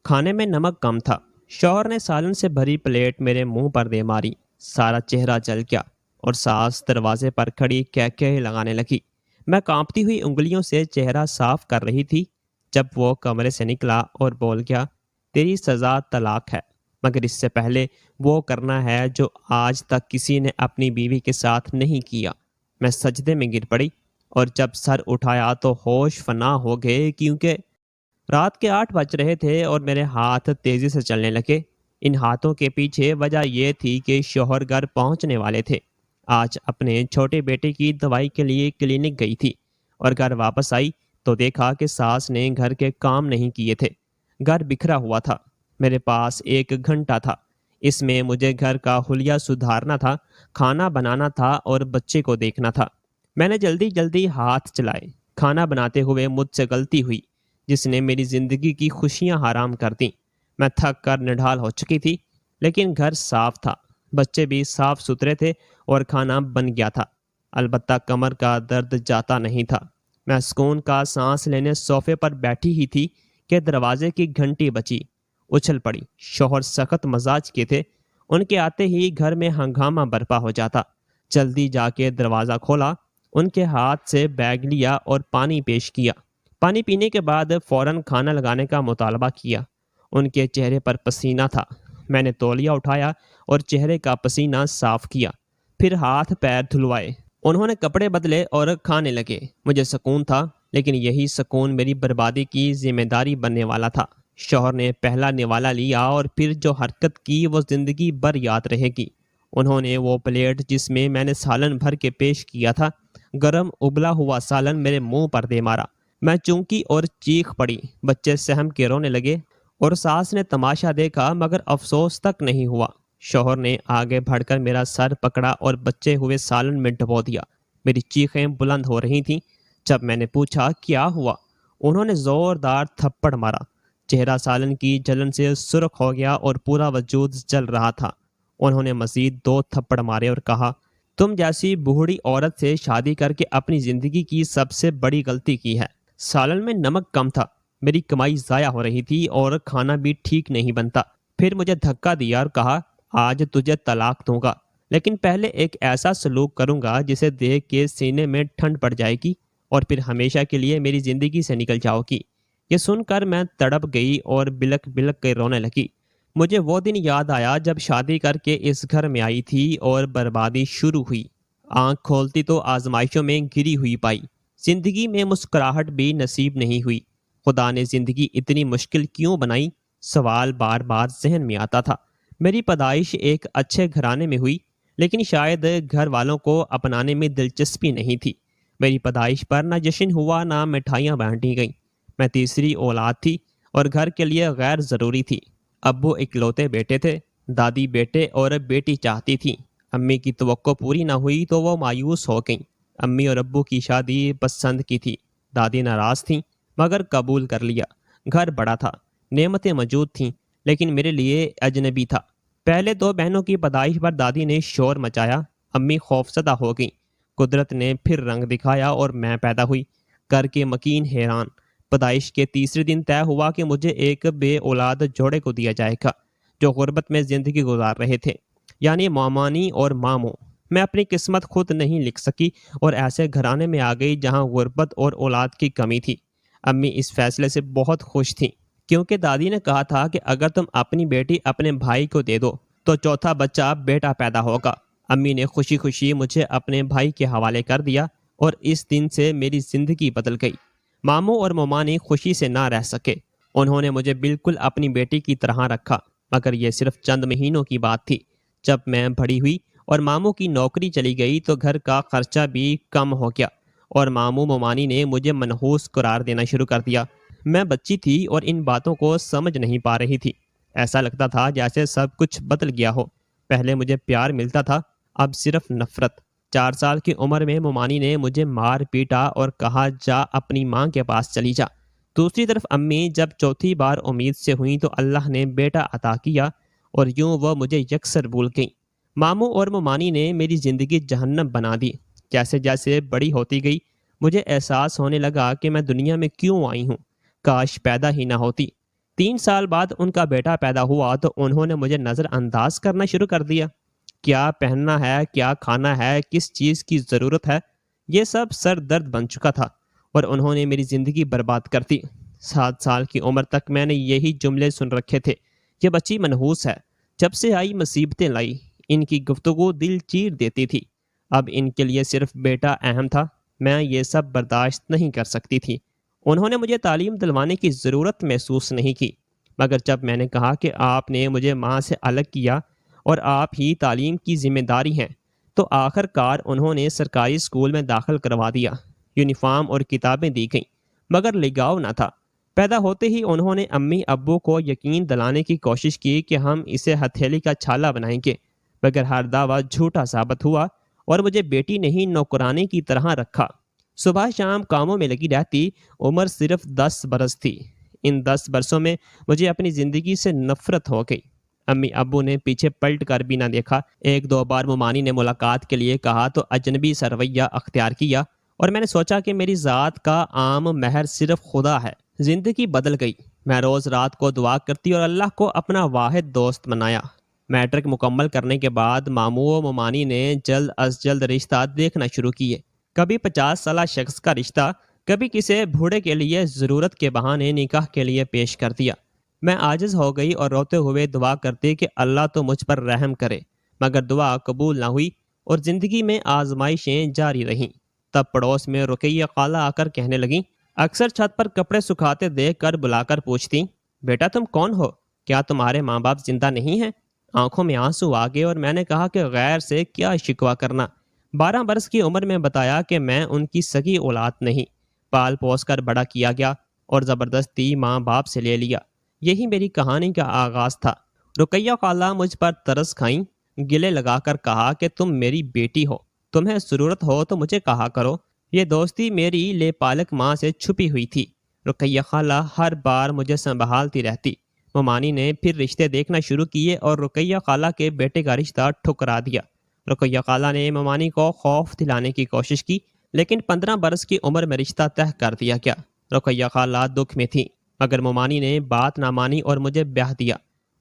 کھانے میں نمک کم تھا۔ شوہر نے سالن سے بھری پلیٹ میرے منہ پر دے ماری۔ سارا چہرہ جل گیا اور ساس دروازے پر کھڑی کہکہے لگانے لگی۔ میں کانپتی ہوئی انگلیوں سے چہرہ صاف کر رہی تھی جب وہ کمرے سے نکلا اور بول گیا، تیری سزا طلاق ہے، مگر اس سے پہلے وہ کرنا ہے جو آج تک کسی نے اپنی بیوی کے ساتھ نہیں کیا۔ میں سجدے میں گر پڑی اور جب سر اٹھایا تو ہوش فنا ہو گئے، کیونکہ رات کے 8 بج رہے تھے اور میرے ہاتھ تیزی سے چلنے لگے۔ ان ہاتھوں کے پیچھے وجہ یہ تھی کہ شوہر گھر پہنچنے والے تھے۔ آج اپنے چھوٹے بیٹے کی دوائی کے لیے کلینک گئی تھی اور گھر واپس آئی تو دیکھا کہ ساس نے گھر کے کام نہیں کیے تھے۔ گھر بکھرا ہوا تھا۔ میرے پاس 1 گھنٹہ تھا۔ اس میں مجھے گھر کا حلیہ سدھارنا تھا، کھانا بنانا تھا اور بچے کو دیکھنا تھا۔ میں نے جلدی جلدی ہاتھ چلائے۔ کھانا بناتے ہوئے مجھ سے غلطی ہوئی جس نے میری زندگی کی خوشیاں حرام کر دیں۔ میں تھک کر نڈھال ہو چکی تھی، لیکن گھر صاف تھا، بچے بھی صاف ستھرے تھے اور کھانا بن گیا تھا۔ البتہ کمر کا درد جاتا نہیں تھا۔ میں سکون کا سانس لینے صوفے پر بیٹھی ہی تھی کہ دروازے کی گھنٹی بجی۔ اچھل پڑی۔ شوہر سخت مزاج کے تھے، ان کے آتے ہی گھر میں ہنگامہ برپا ہو جاتا۔ جلدی جا کے دروازہ کھولا، ان کے ہاتھ سے بیگ لیا اور پانی پیش کیا۔ پانی پینے کے بعد فوراً کھانا لگانے کا مطالبہ کیا۔ ان کے چہرے پر پسینہ تھا۔ میں نے تولیہ اٹھایا اور چہرے کا پسینہ صاف کیا، پھر ہاتھ پیر دھلوائے۔ انہوں نے کپڑے بدلے اور کھانے لگے۔ مجھے سکون تھا، لیکن یہی سکون میری بربادی کی ذمہ داری بننے والا تھا۔ شوہر نے پہلا نوالا لیا اور پھر جو حرکت کی وہ زندگی بھر یاد رہے گی۔ انہوں نے وہ پلیٹ جس میں نے سالن بھر کے پیش کیا تھا، گرم ابلا ہوا سالن میرے منہ پر دے مارا۔ میں چونکی اور چیخ پڑی۔ بچے سہم کے رونے لگے اور ساس نے تماشا دیکھا، مگر افسوس تک نہیں ہوا۔ شوہر نے آگے بڑھ کر میرا سر پکڑا اور بچے ہوئے سالن میں ڈبو دیا۔ میری چیخیں بلند ہو رہی تھیں۔ جب میں نے پوچھا کیا ہوا، انہوں نے زوردار تھپڑ مارا۔ چہرہ سالن کی جلن سے سرخ ہو گیا اور پورا وجود جل رہا تھا۔ انہوں نے مزید 2 تھپڑ مارے اور کہا، تم جیسی بوڑھی عورت سے شادی کر کے اپنی زندگی کی سب سے بڑی غلطی کی ہے۔ سالن میں نمک کم تھا، میری کمائی ضائع ہو رہی تھی اور کھانا بھی ٹھیک نہیں بنتا۔ پھر مجھے دھکا دیا اور کہا، آج تجھے طلاق دوں گا، لیکن پہلے ایک ایسا سلوک کروں گا جسے دیکھ کے سینے میں ٹھنڈ پڑ جائے گی اور پھر ہمیشہ کے لیے میری زندگی سے نکل جاؤ گی۔ یہ سن کر میں تڑپ گئی اور بلک بلک کے رونے لگی۔ مجھے وہ دن یاد آیا جب شادی کر کے اس گھر میں آئی تھی اور بربادی شروع ہوئی۔ آنکھ کھولتی تو آزمائشوں میں گری ہوئی پائی۔ زندگی میں مسکراہٹ بھی نصیب نہیں ہوئی۔ خدا نے زندگی اتنی مشکل کیوں بنائی؟ سوال بار بار ذہن میں آتا تھا۔ میری پیدائش ایک اچھے گھرانے میں ہوئی، لیکن شاید گھر والوں کو اپنانے میں دلچسپی نہیں تھی۔ میری پیدائش پر نہ جشن ہوا نہ مٹھائیاں بانٹی گئیں۔ میں تیسری اولاد تھی اور گھر کے لیے غیر ضروری تھی۔ ابو اکلوتے بیٹے تھے، دادی بیٹے اور بیٹی چاہتی تھی۔ امی کی توقع پوری نہ ہوئی تو وہ مایوس ہو گئیں۔ امی اور ابو کی شادی پسند کی تھی۔ دادی ناراض تھیں، مگر قبول کر لیا۔ گھر بڑا تھا، نعمتیں موجود تھیں، لیکن میرے لیے اجنبی تھا۔ پہلے 2 بہنوں کی پیدائش پر دادی نے شور مچایا۔ امی خوفزدہ ہو گئیں۔ قدرت نے پھر رنگ دکھایا اور میں پیدا ہوئی۔ کر کے مکین حیران۔ پیدائش کے تیسرے دن طے ہوا کہ مجھے ایک بے اولاد جوڑے کو دیا جائے گا جو غربت میں زندگی گزار رہے تھے، یعنی مامانی اور ماموں۔ میں اپنی قسمت خود نہیں لکھ سکی اور ایسے گھرانے میں آ گئی جہاں غربت اور اولاد کی کمی تھی۔ امی اس فیصلے سے بہت خوش تھیں، کیونکہ دادی نے کہا تھا کہ اگر تم اپنی بیٹی اپنے بھائی کو دے دو تو چوتھا بچہ بیٹا پیدا ہوگا۔ امی نے خوشی خوشی مجھے اپنے بھائی کے حوالے کر دیا اور اس دن سے میری زندگی بدل گئی۔ ماموں اور ممانی خوشی سے نہ رہ سکے۔ انہوں نے مجھے بالکل اپنی بیٹی کی طرح رکھا، مگر یہ صرف چند مہینوں کی بات تھی۔ جب میں بڑی ہوئی اور ماموں کی نوکری چلی گئی تو گھر کا خرچہ بھی کم ہو گیا اور ماموں ممانی نے مجھے منحوس قرار دینا شروع کر دیا۔ میں بچی تھی اور ان باتوں کو سمجھ نہیں پا رہی تھی۔ ایسا لگتا تھا جیسے سب کچھ بدل گیا ہو۔ پہلے مجھے پیار ملتا تھا، اب صرف نفرت۔ 4 سال کی عمر میں ممانی نے مجھے مار پیٹا اور کہا، جا اپنی ماں کے پاس چلی جا۔ دوسری طرف امی جب چوتھی بار امید سے ہوئیں تو اللہ نے بیٹا عطا کیا اور یوں وہ مجھے یکسر بھول گئیں۔ ماموں اور ممانی نے میری زندگی جہنم بنا دی۔ جیسے جیسے بڑی ہوتی گئی مجھے احساس ہونے لگا کہ میں دنیا میں کیوں آئی ہوں، کاش پیدا ہی نہ ہوتی۔ 3 سال بعد ان کا بیٹا پیدا ہوا تو انہوں نے مجھے نظر انداز کرنا شروع کر دیا۔ کیا پہننا ہے، کیا کھانا ہے، کس چیز کی ضرورت ہے، یہ سب سر درد بن چکا تھا اور انہوں نے میری زندگی برباد کر دی۔ 7 سال کی عمر تک میں نے یہی جملے سن رکھے تھے، یہ بچی منحوس ہے، جب سے آئی مصیبتیں لائی۔ ان کی گفتگو دل چیر دیتی تھی۔ اب ان کے لیے صرف بیٹا اہم تھا، میں یہ سب برداشت نہیں کر سکتی تھی۔ انہوں نے مجھے تعلیم دلوانے کی ضرورت محسوس نہیں کی، مگر جب میں نے کہا کہ آپ نے مجھے ماں سے الگ کیا اور آپ ہی تعلیم کی ذمہ داری ہیں، تو آخر کار انہوں نے سرکاری اسکول میں داخل کروا دیا۔ یونیفارم اور کتابیں دی گئیں، مگر لگاؤ نہ تھا۔ پیدا ہوتے ہی انہوں نے امی ابو کو یقین دلانے کی کوشش کی کہ ہم اسے ہتھیلی کا چھالا بنائیں گے، مگر ہر دعویٰ جھوٹا ثابت ہوا اور مجھے بیٹی نہیں نوکرانے کی طرح رکھا۔ صبح شام کاموں میں لگی رہتی۔ عمر صرف 10 برس تھی۔ ان 10 برسوں میں مجھے اپنی زندگی سے نفرت ہو گئی۔ امی ابو نے پیچھے پلٹ کر بھی نہ دیکھا۔ 1-2 بار ممانی نے ملاقات کے لیے کہا تو اجنبی سا رویہ اختیار کیا، اور میں نے سوچا کہ میری ذات کا عام مہر صرف خدا ہے۔ زندگی بدل گئی۔ میں روز رات کو دعا کرتی اور اللہ کو اپنا واحد دوست بنایا۔ میٹرک مکمل کرنے کے بعد ماموں و ممانی نے جلد از جلد رشتہ دیکھنا شروع کیے۔ کبھی 50 سالہ شخص کا رشتہ، کبھی کسی بوڑھے کے لیے ضرورت کے بہانے نکاح کے لیے پیش کر دیا۔ میں عاجز ہو گئی اور روتے ہوئے دعا کرتی کہ اللہ تو مجھ پر رحم کرے، مگر دعا قبول نہ ہوئی اور زندگی میں آزمائشیں جاری رہیں۔ تب پڑوس میں رقیہ خالہ آ کر کہنے لگیں، اکثر چھت پر کپڑے سکھاتے دیکھ کر بلا کر پوچھتی، بیٹا تم کون ہو؟ کیا تمہارے ماں باپ زندہ نہیں ہیں؟ آنکھوں میں آنسو آ گئے اور میں نے کہا کہ غیر سے کیا شکوہ کرنا۔ 12 برس کی عمر میں بتایا کہ میں ان کی سگی اولاد نہیں، پال پوس کر بڑا کیا گیا اور زبردستی ماں باپ سے لے لیا۔ یہی میری کہانی کا آغاز تھا۔ رقیہ خالہ مجھ پر ترس کھائیں، گلے لگا کر کہا کہ تم میری بیٹی ہو، تمہیں ضرورت ہو تو مجھے کہا کرو۔ یہ دوستی میری لے پالک ماں سے چھپی ہوئی تھی۔ رقیہ خالہ ہر بار مجھے سنبھالتی رہتی۔ ممانی نے پھر رشتے دیکھنا شروع کیے اور رقیہ خالہ کے بیٹے کا رشتہ ٹھکرا دیا۔ رقیہ خالہ نے ممانی کو خوف دلانے کی کوشش کی، لیکن 15 برس کی عمر میں رشتہ طے کر دیا گیا۔ رقیہ خالہ دکھ میں تھی، مگر ممانی نے بات نہ مانی اور مجھے بیاہ دیا۔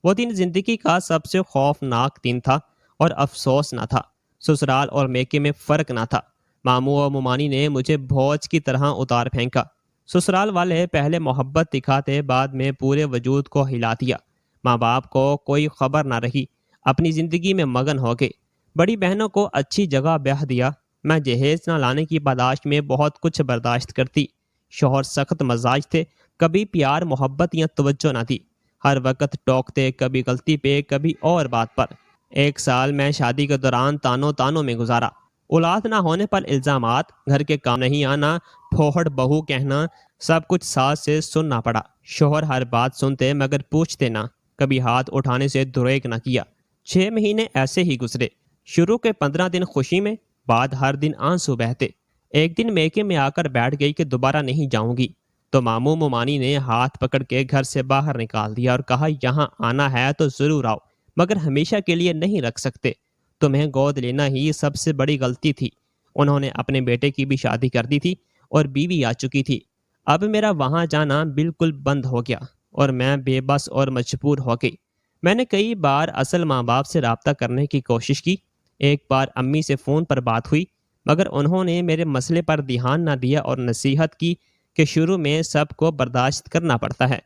وہ دن زندگی کا سب سے خوفناک دن تھا اور افسوس نہ تھا۔ سسرال اور میکے میں فرق نہ تھا۔ ماموں و ممانی نے مجھے بوجھ کی طرح اتار پھینکا۔ سسرال والے پہلے محبت دکھاتے، بعد میں پورے وجود کو ہلا دیا۔ ماں باپ کو کوئی خبر نہ رہی، اپنی زندگی میں مگن ہو گئے۔ بڑی بہنوں کو اچھی جگہ بیاہ دیا۔ میں جہیز نہ لانے کی پاداش میں بہت کچھ برداشت کرتی۔ شوہر سخت مزاج تھے، کبھی پیار محبت یا توجہ نہ دی، ہر وقت ٹوکتے، کبھی غلطی پہ کبھی اور بات پر۔ 1 سال میں شادی کے دوران تانوں میں گزارا۔ اولاد نہ ہونے پر الزامات، گھر کے کام نہیں آنا، پھوہڑ بہو کہنا، سب کچھ ساس سے سننا پڑا۔ شوہر ہر بات سنتے مگر پوچھتے نہ، کبھی ہاتھ اٹھانے سے دریغ نہ کیا۔ 6 مہینے ایسے ہی گزرے۔ شروع کے 15 دن خوشی میں، بعد ہر دن آنسو بہتے۔ ایک دن میکے میں آ کر بیٹھ گئی کہ دوبارہ نہیں جاؤں گی، تو ماموں ممانی نے ہاتھ پکڑ کے گھر سے باہر نکال دیا اور کہا، یہاں آنا ہے تو ضرور آؤ، مگر ہمیشہ کے لیے نہیں رکھ سکتے۔ تمہیں گود لینا ہی سب سے بڑی غلطی تھی۔ انہوں نے اپنے بیٹے کی بھی شادی کر دی تھی اور بیوی آ چکی تھی۔ اب میرا وہاں جانا بالکل بند ہو گیا اور میں بے بس اور مجبور ہو گئی۔ میں نے کئی بار اصل ماں باپ سے رابطہ کرنے کی کوشش کی۔ ایک بار امی سے فون پر بات ہوئی، مگر انہوں نے میرے مسئلے پر دھیان نہ دیا اور نصیحت کی کہ شروع میں سب کو برداشت کرنا پڑتا ہے،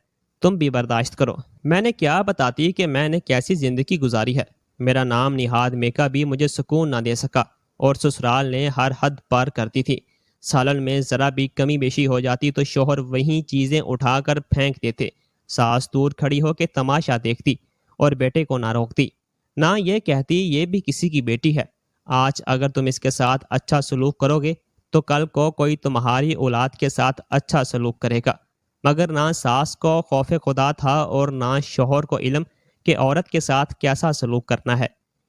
تم بھی برداشت کرو۔ میں نے کیا بتاتی کہ میں نے کیسی زندگی گزاری ہے۔ میرا نام نہاد میکا بھی مجھے سکون نہ دے سکا اور سسرال نے ہر حد پار کرتی تھی۔ سالن میں ذرا بھی کمی بیشی ہو جاتی تو شوہر وہیں چیزیں اٹھا کر پھینک دیتے۔ ساس دور کھڑی ہو کے تماشا دیکھتی اور بیٹے کو نہ روکتی، نہ یہ کہتی یہ بھی کسی کی بیٹی ہے، آج اگر تم اس کے ساتھ اچھا سلوک کرو گے تو کل کو کوئی تمہاری اولاد کے ساتھ اچھا سلوک کرے گا۔ مگر نہ ساس کو خوف خدا تھا اور نہ شوہر کو علم کہ عورت کے ساتھ کیسا سلوک کرنا ہے۔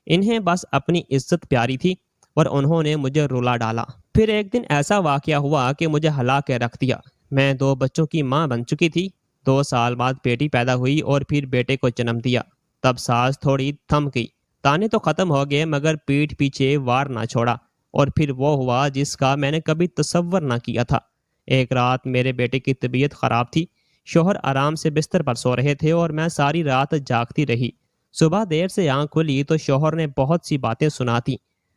انہیں بس اپنی عزت پیاری تھی اور انہوں نے مجھے رلا ڈالا۔ پھر ایک دن ایسا واقعہ ہوا کہ مجھے ہلا کے رکھ دیا۔ میں 2 بچوں کی ماں بن چکی تھی۔ 2 سال بعد بیٹی پیدا ہوئی اور پھر بیٹے کو جنم دیا۔ تب سانس تھوڑی تھم گئی، تانے تو ختم ہو گئے مگر پیٹھ پیچھے وار نہ چھوڑا، اور پھر وہ ہوا جس کا میں نے کبھی تصور نہ کیا تھا۔ ایک رات میرے بیٹے کی طبیعت خراب تھی۔ شوہر آرام سے بستر پر سو رہے تھے اور میں ساری رات جاگتی رہی۔ صبح دیر سے آنکھ کھلی تو شوہر نے بہت سی باتیں سناتی۔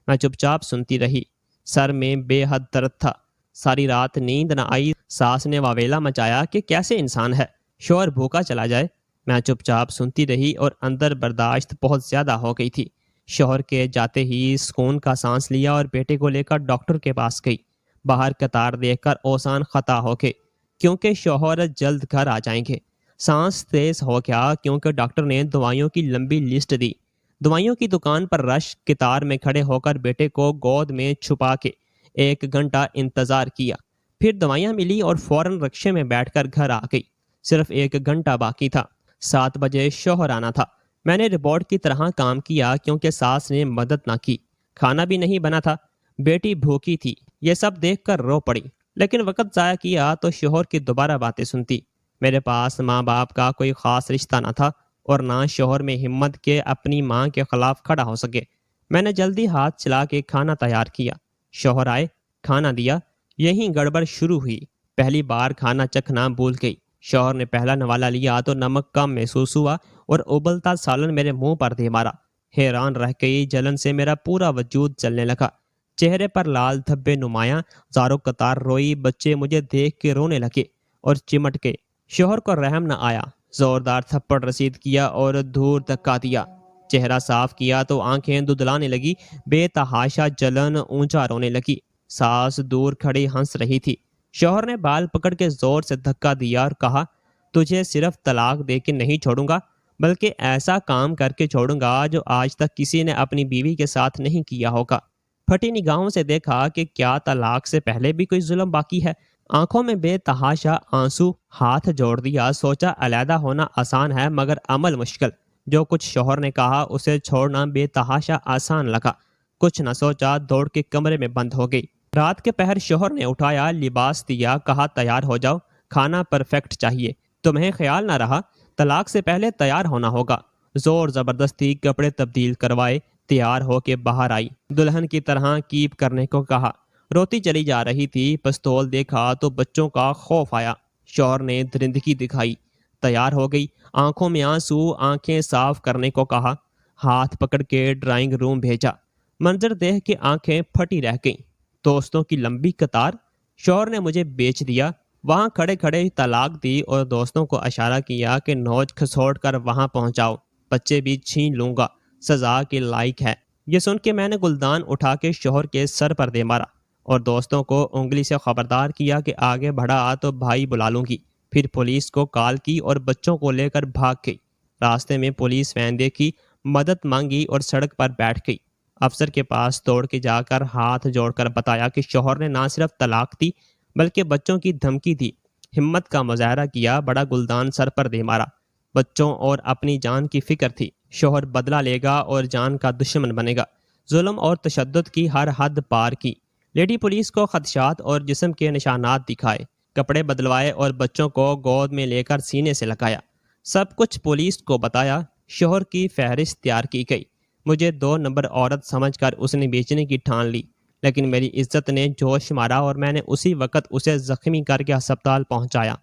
میں چپ چاپ سنتی رہی۔ سر میں بے حد درد تھا۔ ساری رات نیند نہ آئی۔ ساس نے واویلا مچایا کہ کیسے انسان ہے، شوہر بھوکا چلا جائے۔ میں چپ چاپ سنتی رہی اور اندر برداشت بہت زیادہ ہو گئی تھی۔ شوہر کے جاتے ہی سکون کا سانس لیا اور بیٹے کو لے کر ڈاکٹر کے پاس گئی۔ باہر قطار دیکھ کر اوسان خطا ہو گئے کیونکہ شوہر جلد گھر آ جائیں گے۔ سانس تیز ہو گیا کیونکہ ڈاکٹر نے دوائیوں کی لمبی لسٹ دی۔ دوائیوں کی دکان پر رش قطار میں کھڑے ہو کر بیٹے کو گود میں چھپا کے 1 گھنٹہ انتظار کیا۔ پھر دوائیاں ملی اور فوراً رکشے میں بیٹھ کر گھر آ گئی۔ صرف 1 گھنٹہ باقی تھا۔ 7 بجے شوہر آنا تھا۔ میں نے رپورٹ کی طرح کام کیا کیونکہ ساس نے مدد نہ کی۔ کھانا بھی نہیں بنا تھا۔ بیٹی بھوکی تھی۔ یہ سب دیکھ کر رو پڑی، لیکن وقت ضائع کیا تو شوہر کی دوبارہ باتیں سنتی۔ میرے پاس ماں باپ کا کوئی خاص رشتہ نہ تھا اور نہ شوہر میں ہمت کے اپنی ماں کے خلاف کھڑا ہو سکے۔ میں نے جلدی ہاتھ چلا کے کھانا تیار کیا۔ شوہر آئے، کھانا دیا۔ یہیں گڑبڑ شروع ہوئی۔ پہلی بار کھانا چکھنا بھول گئی۔ شوہر نے پہلا نوالا لیا تو نمک کم محسوس ہوا اور ابلتا سالن میرے منہ پر دے مارا۔ حیران رہ گئی۔ جلن سے میرا پورا وجود جلنے لگا۔ چہرے پر لال دھبے نمایاں۔ زاروں قطار روئی۔ بچے مجھے دیکھ کے رونے لگے اور چمٹ گئے۔ شوہر کو رحم نہ آیا۔ زوردار تھپڑ رسید کیا اور دھور دھکا دیا۔ چہرہ صاف کیا تو آنکھیں دھدلانے لگی۔ بے تحاشا جلن، اونچا رونے لگی۔ ساس دور کھڑی ہنس رہی تھی۔ شوہر نے بال پکڑ کے زور سے دھکا دیا اور کہا، تجھے صرف طلاق دے کے نہیں چھوڑوں گا بلکہ ایسا کام کر کے چھوڑوں گا جو آج تک کسی نے اپنی بیوی کے ساتھ نہیں کیا ہوگا۔ پھٹی نگاہوں سے دیکھا کہ کیا طلاق سے پہلے بھی کوئی ظلم باقی ہے۔ آنکھوں میں بے تحاشا آنسو۔ ہاتھ جوڑ دیا۔ سوچا علیحدہ ہونا آسان ہے مگر عمل مشکل۔ جو کچھ شوہر نے کہا اسے چھوڑنا بے تحاشا آسان لگا۔ کچھ نہ سوچا، دوڑ کے کمرے میں بند ہو گئی۔ رات کے پہر شوہر نے اٹھایا، لباس دیا، کہا تیار ہو جاؤ، کھانا پرفیکٹ چاہیے۔ تمہیں خیال نہ رہا؟ طلاق سے پہلے تیار ہونا ہوگا۔ زور زبردستی کپڑے تبدیل کروائے، تیار ہو کے باہر آئی۔ دلہن کی طرح کیپ کرنے کو کہا۔ روتی چلی جا رہی تھی۔ پستول دیکھا تو بچوں کا خوف آیا۔ شوہر نے درندگی دکھائی۔ تیار ہو گئی۔ آنکھوں میں آنسو، آنکھیں صاف کرنے کو کہا۔ ہاتھ پکڑ کے ڈرائنگ روم بھیجا۔ منظر دیکھ کے آنکھیں پھٹی رہ گئیں۔ دوستوں کی لمبی قطار۔ شوہر نے مجھے بیچ دیا۔ وہاں کھڑے کھڑے طلاق دی اور دوستوں کو اشارہ کیا کہ نوچ کھسوڑ کر وہاں پہنچاؤ، بچے بھی چھین لوں گا، سزا کے لائق ہے۔ یہ سن کے میں نے گلدان اٹھا کے شوہر کے سر پر دے مارا اور دوستوں کو انگلی سے خبردار کیا کہ آگے بڑھا تو بھائی بلا لوں گی۔ پھر پولیس کو کال کی اور بچوں کو لے کر بھاگ گئی۔ راستے میں پولیس وین دیکھی، مدد مانگی اور سڑک پر بیٹھ گئی۔ افسر کے پاس دوڑ کے جا کر ہاتھ جوڑ کر بتایا کہ شوہر نے نہ صرف طلاق دی بلکہ بچوں کی دھمکی دی۔ ہمت کا مظاہرہ کیا، بڑا گلدان سر پر دے مارا۔ بچوں اور اپنی جان کی فکر تھی۔ شوہر بدلہ لے گا اور جان کا دشمن بنے گا۔ ظلم اور تشدد کی ہر حد پار کی۔ لیڈی پولیس کو خدشات اور جسم کے نشانات دکھائے، کپڑے بدلوائے اور بچوں کو گود میں لے کر سینے سے لگایا۔ سب کچھ پولیس کو بتایا۔ شوہر کی فہرست تیار کی گئی۔ مجھے 2 نمبر عورت سمجھ کر اس نے بیچنے کی ٹھان لی، لیکن میری عزت نے جوش مارا اور میں نے اسی وقت اسے زخمی کر کے ہسپتال پہنچایا۔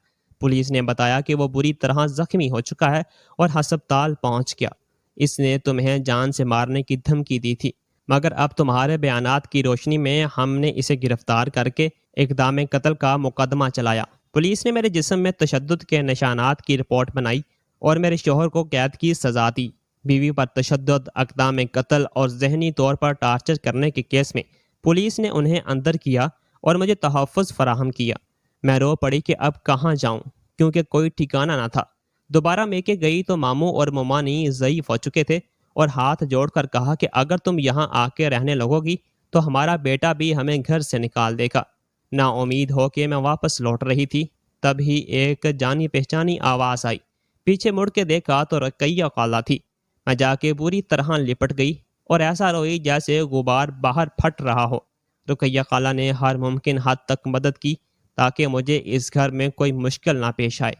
پولیس نے بتایا کہ وہ بری طرح زخمی ہو چکا ہے اور ہسپتال پہنچ گیا۔ اس نے تمہیں جان سے مارنے کی دھمکی دی تھی، مگر اب تمہارے بیانات کی روشنی میں ہم نے اسے گرفتار کر کے اقدام قتل کا مقدمہ چلایا۔ پولیس نے میرے جسم میں تشدد کے نشانات کی رپورٹ بنائی اور میرے شوہر کو قید کی سزا دی۔ بیوی پر تشدد، اقدام قتل اور ذہنی طور پر ٹارچر کرنے کے کیس میں پولیس نے انہیں اندر کیا اور مجھے تحفظ فراہم کیا۔ میں رو پڑی کہ اب کہاں جاؤں کیونکہ کوئی ٹھکانہ نہ تھا۔ دوبارہ میکے گئی تو ماموں اور ممانی ضعیف ہو چکے تھے اور ہاتھ جوڑ کر کہا کہ اگر تم یہاں آ کے رہنے لگو گی تو ہمارا بیٹا بھی ہمیں گھر سے نکال دے گا۔ نا امید ہو کے میں واپس لوٹ رہی تھی، تب ہی ایک جانی پہچانی آواز آئی۔ پیچھے مڑ کے دیکھا تو رقیہ خالہ تھی۔ میں جا کے بری طرح لپٹ گئی اور ایسا روئی جیسے غبار باہر پھٹ رہا ہو۔ رقیہ خالہ نے ہر ممکن حد تک مدد کی تاکہ مجھے اس گھر میں کوئی مشکل نہ پیش آئے۔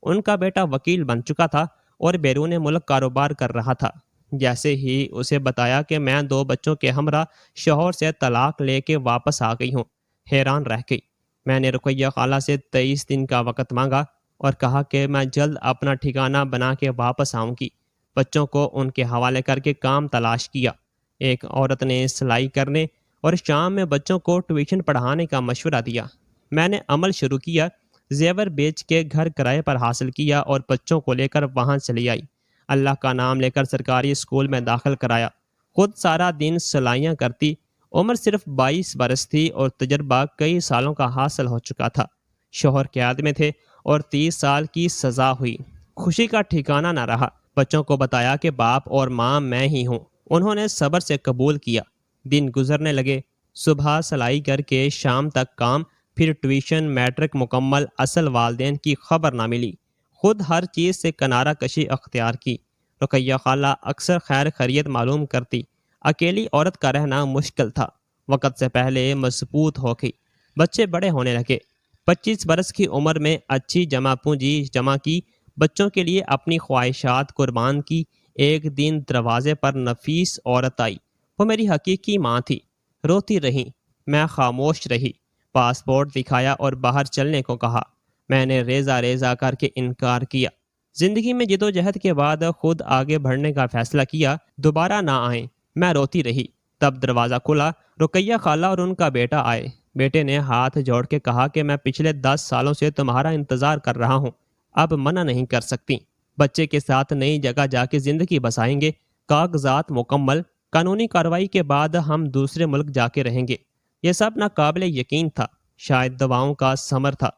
ان کا بیٹا وکیل بن چکا تھا اور بیرون ملک کاروبار کر رہا تھا۔ جیسے ہی اسے بتایا کہ میں 2 بچوں کے ہمراہ شوہر سے طلاق لے کے واپس آ گئی ہوں، حیران رہ گئی۔ میں نے رقیہ خالہ سے 23 دن کا وقت مانگا اور کہا کہ میں جلد اپنا ٹھکانہ بنا کے واپس آؤں گی۔ بچوں کو ان کے حوالے کر کے کام تلاش کیا۔ ایک عورت نے سلائی کرنے اور شام میں بچوں کو ٹیوشن پڑھانے کا مشورہ دیا۔ میں نے عمل شروع کیا، زیور بیچ کے گھر کرائے پر حاصل کیا اور بچوں کو لے کر وہاں چلی آئی۔ اللہ کا نام لے کر سرکاری اسکول میں داخل کرایا۔ خود سارا دن سلائیاں کرتی۔ عمر صرف 22 برس تھی اور تجربہ کئی سالوں کا حاصل ہو چکا تھا۔ شوہر قیاد میں تھے اور 30 سال کی سزا ہوئی۔ خوشی کا ٹھکانہ نہ رہا۔ بچوں کو بتایا کہ باپ اور ماں میں ہی ہوں۔ انہوں نے صبر سے قبول کیا۔ دن گزرنے لگے، صبح سلائی کر کے شام تک کام، پھر ٹیوشن، میٹرک مکمل۔ اصل والدین کی خبر نہ ملی۔ خود ہر چیز سے کنارہ کشی اختیار کی۔ رقیہ خالہ اکثر خیر خیریت معلوم کرتی۔ اکیلی عورت کا رہنا مشکل تھا۔ وقت سے پہلے مضبوط ہو گئی۔ بچے بڑے ہونے لگے۔ 25 برس کی عمر میں اچھی جمع پونجی جمع کی، بچوں کے لیے اپنی خواہشات قربان کی۔ ایک دن دروازے پر نفیس عورت آئی۔ وہ میری حقیقی ماں تھی۔ روتی رہی، میں خاموش رہی۔ پاسپورٹ دکھایا اور باہر چلنے کو کہا۔ میں نے ریزہ ریزہ کر کے انکار کیا۔ زندگی میں جدوجہد کے بعد خود آگے بڑھنے کا فیصلہ کیا، دوبارہ نہ آئیں۔ میں روتی رہی۔ تب دروازہ کھلا، رقیہ خالہ اور ان کا بیٹا آئے۔ بیٹے نے ہاتھ جوڑ کے کہا کہ میں پچھلے 10 سالوں سے تمہارا انتظار کر رہا ہوں، اب منع نہیں کر سکتی۔ بچے کے ساتھ نئی جگہ جا کے زندگی بسائیں گے، کاغذات مکمل، قانونی کارروائی کے بعد ہم دوسرے ملک جا کے رہیں گے۔ یہ سب ناقابل یقین تھا، شاید دعاؤں کا ثمر تھا۔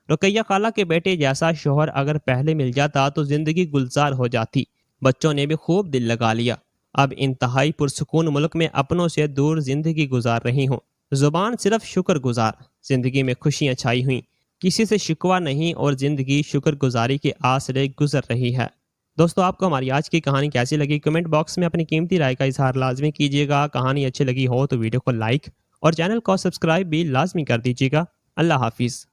رقیہ خالہ کے بیٹے جیسا شوہر اگر پہلے مل جاتا تو زندگی گلزار ہو جاتی۔ بچوں نے بھی خوب دل لگا لیا۔ اب انتہائی پرسکون ملک میں اپنوں سے دور زندگی گزار رہی ہوں۔ زبان صرف شکر گزار۔ زندگی میں خوشیاں چھائی ہوئیں، کسی سے شکوہ نہیں اور زندگی شکر گزاری کے آسرے گزر رہی ہے۔ دوستو، آپ کو ہماری آج کی کہانی کیسی لگی؟ کمنٹ باکس میں اپنی قیمتی رائے کا اظہار لازمی کیجیے گا۔ کہانی اچھی لگی ہو تو ویڈیو کو لائک اور چینل کو سبسکرائب بھی لازمی کر دیجیے گا۔ اللہ حافظ۔